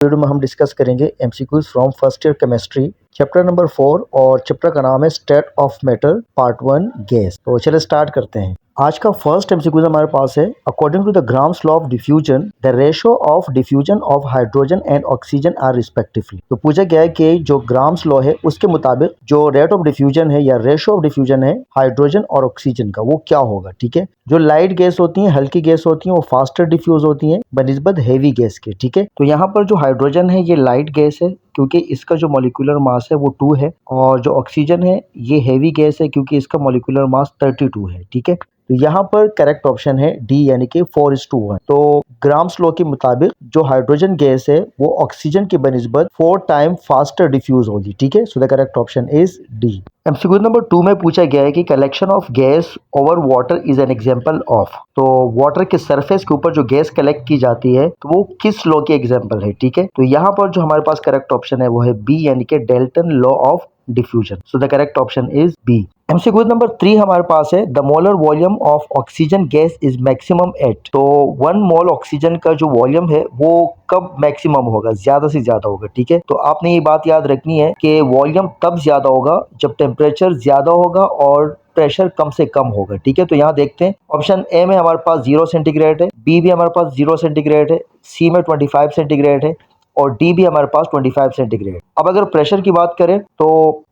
Video में हम discuss करेंगे MCQs from first year chemistry chapter number 4 और चैप्टर का नाम है state of matter part 1 gas. तो चलिए स्टार्ट करते हैं। आज का फर्स्ट एमसीक्यूज हमारे पास है according to the Graham's law of diffusion the ratio of diffusion of hydrogen and oxygen are respectively. तो पूछा गया है कि जो ग्राम्स लॉ है उसके मुताबिक जो रेट ऑफ डिफ्यूजन है या रेशियो ऑफ डिफ्यूजन है हाइड्रोजन और ऑक्सीजन का वो क्या होगा। ठीक है, जो लाइट गैस होती है हल्की गैस होती है वो फास्टर डिफ्यूज होती है बनिस्बत हेवी गैस के। ठीक है, तो यहाँ पर जो हाइड्रोजन है ये लाइट गैस है क्योंकि इसका जो मॉलिक्यूलर मास है वो 2 है, और जो ऑक्सीजन है ये हेवी गैस है क्योंकि इसका मॉलिक्यूलर मास 32 है। ठीक है, तो यहाँ पर करेक्ट ऑप्शन है डी यानी कि 4:1। तो ग्राम्स लॉ के मुताबिक जो हाइड्रोजन गैस है वो ऑक्सीजन की बनिस्बत 4 टाइम फास्टर डिफ्यूज होगी। ठीक है, so the correct option is D. MCQ number 2 में पूछा गया है कि collection of gas over water is an example of. तो वाटर के सरफेस के ऊपर जो गैस कलेक्ट की जाती है तो वो किस लॉ की एग्जांपल है। ठीक है, तो यहाँ पर जो हमारे पास करेक्ट ऑप्शन है वो है बी यानी कि Dalton law of diffusion. So the correct option is B. MCQ number 3 हमारे पास है the molar volume of oxygen gas is maximum at. तो 1 मोल ऑक्सीजन का जो वॉल्यूम है वो कब मैक्सिमम होगा, ज्यादा से ज्यादा होगा। ठीक है, तो आपने ये बात याद रखनी है कि वॉल्यूम तब ज्यादा होगा जब टेम्परेचर ज्यादा होगा और प्रेशर कम से कम होगा। ठीक है, तो यहाँ देखते हैं ऑप्शन ए में हमारे पास 0 सेंटीग्रेड है, बी भी हमारे पास 0 सेंटीग्रेड है, सी में 25 सेंटीग्रेड है और डी भी हमारे पास 25 सेंटीग्रेड। अब अगर प्रेशर की बात करें तो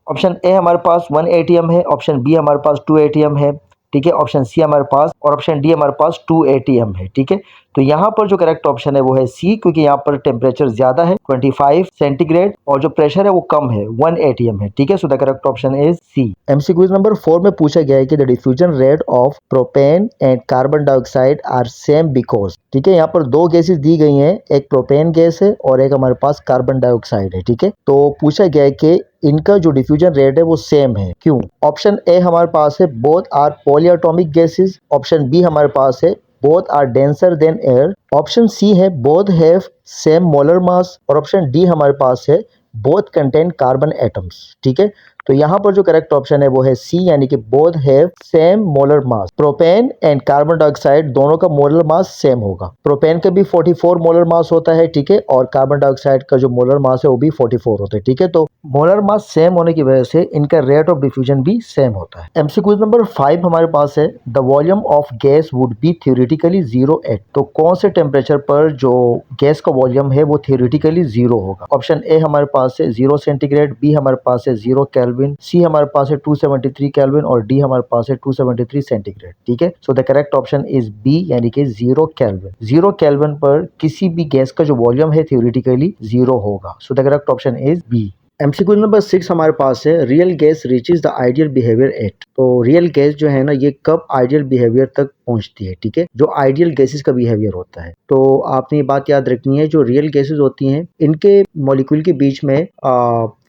ऑप्शन ए हमारे पास 1 atm है, ऑप्शन बी हमारे पास 2 atm है, ठीक है, ऑप्शन सी हमारे पास और ऑप्शन डी हमारे पास 2 atm है। ठीक है, तो यहाँ पर जो करेक्ट ऑप्शन है वो है सी क्योंकि यहाँ पर टेम्परेचर ज्यादा है 25 सेंटीग्रेड और जो प्रेशर है वो कम है 1 atm है। ठीक है, so the correct option is C. MCQ number 4 में पूछा गया है कि the diffusion rate of propane and carbon dioxide are same because. ठीक है, यहाँ पर 2 गैसेस दी गई हैं, एक प्रोपेन गैस है और एक हमारे पास कार्बन डाइऑक्साइड है। ठीक है, तो पूछा गया है कि इनका जो डिफ्यूजन रेट है वो सेम है, क्यों। ऑप्शन ए हमारे पास है both are polyatomic gases, option B हमारे पास है both are denser than air, option C है both have same molar mass और ऑप्शन डी हमारे पास है बोथ कंटेन कार्बन एटम्स। ठीक है, तो यहाँ पर जो करेक्ट ऑप्शन है वो है सी यानी कि both have same molar mass. Propane and carbon dioxide दोनों का मोलर मास सेम होगा। प्रोपेन का भी 44 मोलर मास होता है, ठीक है, और कार्बन डाइऑक्साइड का जो मोलर मास है वो भी 44 होता है। ठीक है, तो मोलर मास सेम होने की वजह से इनका रेट ऑफ डिफ्यूजन भी सेम होता है। एमसीक्यू नंबर 5 हमारे पास है the volume of gas would be theoretically 0 at. तो कौन से टेम्परेचर पर जो गैस का वॉल्यूम है वो थ्योरेटिकली 0 होगा। ऑप्शन ए हमारे पास है 0 सेंटीग्रेड, बी हमारे पास है 0 केल्विन, सी हमारे पास है 273 केल्विन और डी हमारे पास है 273 सेंटीग्रेड। ठीक है, so the correct option is B यानी कि 0 केल्विन। 0 केल्विन पर किसी भी गैस का जो वॉल्यूम है थ्योरेटिकली 0 होगा। So the correct option is B. MCQ number 6 हमारे पास है real gas reaches the ideal behaviour at. तो रियल गैस जो है ना ये कब आइडियल बिहेवियर तक पहुंचती है। ठीक है, जो आइडियल गैसेस का बिहेवियर होता है। तो आपने ये बात याद रखनी है, जो रियल गैसेस होती हैं इनके मॉलिक्यूल के बीच में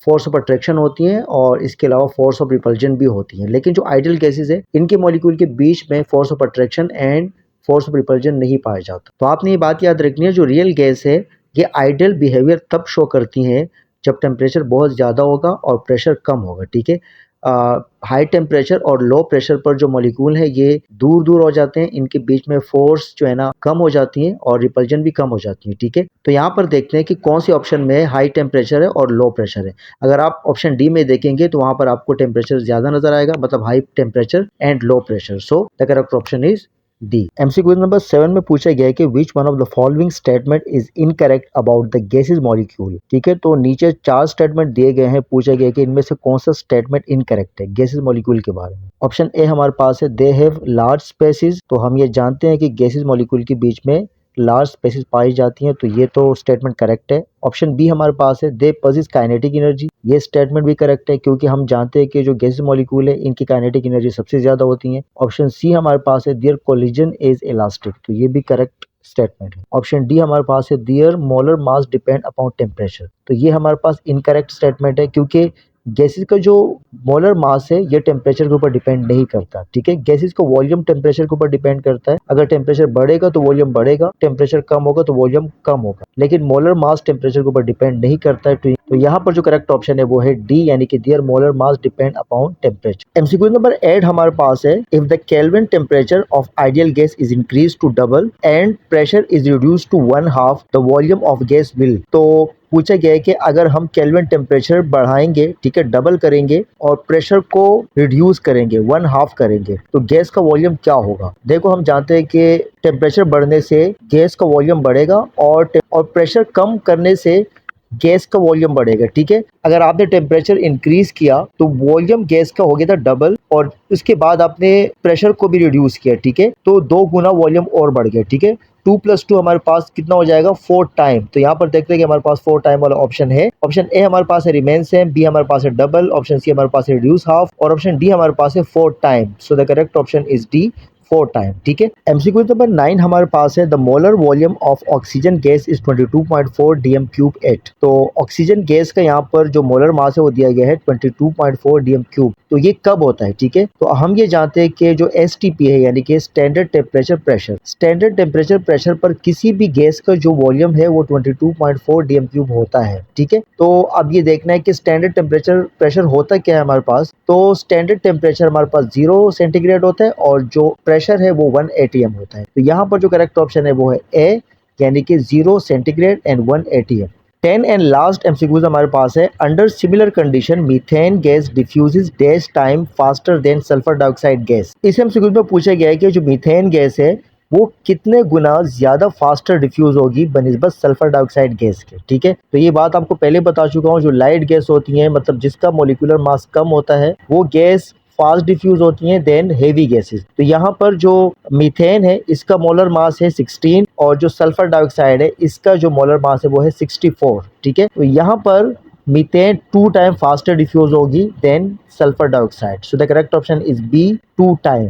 फोर्स ऑफ अट्रैक्शन होती है और इसके अलावा फोर्स ऑफ रिपल्जन भी होती है, लेकिन जो आइडियल गैसेस है इनके मॉलिक्यूल के बीच में force of attraction and force of repulsion नहीं पाया जाता। तो आपने ये बात याद रखनी है, जो रियल गैस है ये आइडियल बिहेवियर तब शो करती है जब टेम्परेचर बहुत ज़्यादा होगा और प्रेशर कम होगा। ठीक है, हाई टेम्परेचर और लो प्रेशर पर जो मॉलिक्यूल है ये दूर दूर हो जाते हैं, इनके बीच में फोर्स जो है ना कम हो जाती है और रिपल्जन भी कम हो जाती है। ठीक है, तो यहाँ पर देखते हैं कि कौन सी ऑप्शन में हाई टेम्परेचर है और लो प्रेशर है। अगर आप ऑप्शन डी में देखेंगे तो वहाँ पर आपको टेम्परेचर ज़्यादा नजर आएगा, मतलब high temperature and low pressure. So the correct option is D. MCQ number 7 में पूछा गया है कि which one of the following statement is incorrect about the gases molecule. ठीक है, तो नीचे 4 स्टेटमेंट दिए गए हैं, पूछा गया है कि इनमें से कौन सा स्टेटमेंट इनकरेक्ट है गैसेस मॉलिक्यूल के बारे में। ऑप्शन ए हमारे पास है दे हैव लार्ज स्पेसिस। तो हम ये जानते हैं कि गैसेस मॉलिक्यूल के बीच में लार्ज स्पेसिस पाई जाती हैं, तो ये तो स्टेटमेंट करेक्ट है। ऑप्शन बी हमारे पास है दे पॉजेस काइनेटिक एनर्जी। ये स्टेटमेंट भी करेक्ट है क्योंकि हम जानते हैं कि जो गैसेस मॉलिक्यूल है इनकी काइनेटिक एनर्जी सबसे ज्यादा होती है। ऑप्शन सी हमारे पास है देयर कोलिजन इज इलास्टिक। तो ये भी करेक्ट स्टेटमेंट है। ऑप्शन डी हमारे पास है their molar mass depend upon temperature. तो ये हमारे पास इनकरेक्ट स्टेटमेंट है क्योंकि गैसेस का जो मोलर मास है ये टेम्परेचर के ऊपर डिपेंड नहीं करता। ठीक है, गैसेस का वॉल्यूम टेम्परेचर के ऊपर डिपेंड करता है। अगर टेम्परेचर बढ़ेगा तो वॉल्यूम बढ़ेगा, टेम्परेचर कम होगा तो वॉल्यूम कम होगा, लेकिन मोलर मास टेम्परेचर के ऊपर डिपेंड नहीं करता है। तो यहाँ पर जो करेक्ट ऑप्शन है वो है डी, यानी कि their molar mass depend upon temperature. MCQ number 8 हमारे पास है, if the kelvin temperature of ideal gas is increase to double and pressure is reduce to 1/2 the volume of gas will. तो पूछा गया है कि अगर हम केल्विन टेम्परेचर बढ़ाएंगे, ठीक है, डबल करेंगे और प्रेशर को रिड्यूस करेंगे, 1/2 करेंगे, तो गैस का वॉल्यूम क्या होगा। देखो हम जानते हैं कि टेम्परेचर बढ़ने से गैस का वॉल्यूम बढ़ेगा और प्रेशर कम करने से गैस का वॉल्यूम बढ़ेगा, ठीक है। अगर आपने टेम्परेचर इंक्रीज किया तो वॉल्यूम गैस का हो गया था डबल, और उसके बाद आपने प्रेशर को भी रिड्यूस किया, ठीक है, तो 2 गुना वॉल्यूम और बढ़ गया, ठीक है। 2 + 2 हमारे पास कितना हो जाएगा, 4 टाइम। तो यहाँ पर देखते हैं कि हमारे पास 4 टाइम वाला ऑप्शन है। ऑप्शन ए हमारे पास है रिमेन सेम, बी हमारे पास है डबल, ऑप्शन सी हमारे पास है रिड्यूस हाफ, और ऑप्शन डी हमारे पास है 4 time. So the correct option is D, 4 time, ठीक है। एमसीक्यू नंबर 9 हमारे पास है, the molar volume of oxygen gas is 22.4 dm³/8। तो ऑक्सीजन गैस का यहाँ पर जो मोलर मास है वो दिया गया है 22.4 dm³। तो ये कब होता है, ठीक है। तो हम ये जानते हैं कि जो STP है, यानी कि standard temperature pressure, standard temperature pressure पर किसी भी गैस का जो वॉल्यूम है वो 22.4 dm³ होता है, ठीक है। तो अब ये देखना है कि स्टैंडर्ड टेम्परेचर प्रेशर होता क्या है हमारे पास। तो स्टैंडर्ड टेम्परेचर हमारे पास 0 सेंटीग्रेड होता है और जो प्रेशर है वो 1 atm होता है। तो यहाँ पर जो करेक्ट ऑप्शन है वो है ए, यानी कि 0 centigrade and 1 atm। 10 and last MCQs हमारे पास है, under similar condition methane gas diffuses dash time faster than sulphur dioxide gas. इस एमसीक्यूज में पूछा गया है कि जो मीथेन गैस है वो कितने गुना ज्यादा फास्टर डिफ्यूज होगी बनिस्बत सल्फर डाइऑक्साइड गैस के, ठीक है। तो ये बात आपको पहले बता चुका हूँ, जो लाइट गैस होती है, मतलब जिसका मोलिकुलर मास कम होता है, वो गैस फास्ट डिफ्यूज होती हैं देन हेवी गैसेस। तो यहाँ पर जो मीथेन है इसका मोलर मास है 16, और जो सल्फर डाइऑक्साइड है इसका जो मोलर मास है वो है 64, ठीक है। तो यहाँ पर मीथेन 2 टाइम फास्टर डिफ्यूज होगी then sulphur dioxide. So the correct option is B, 2 time.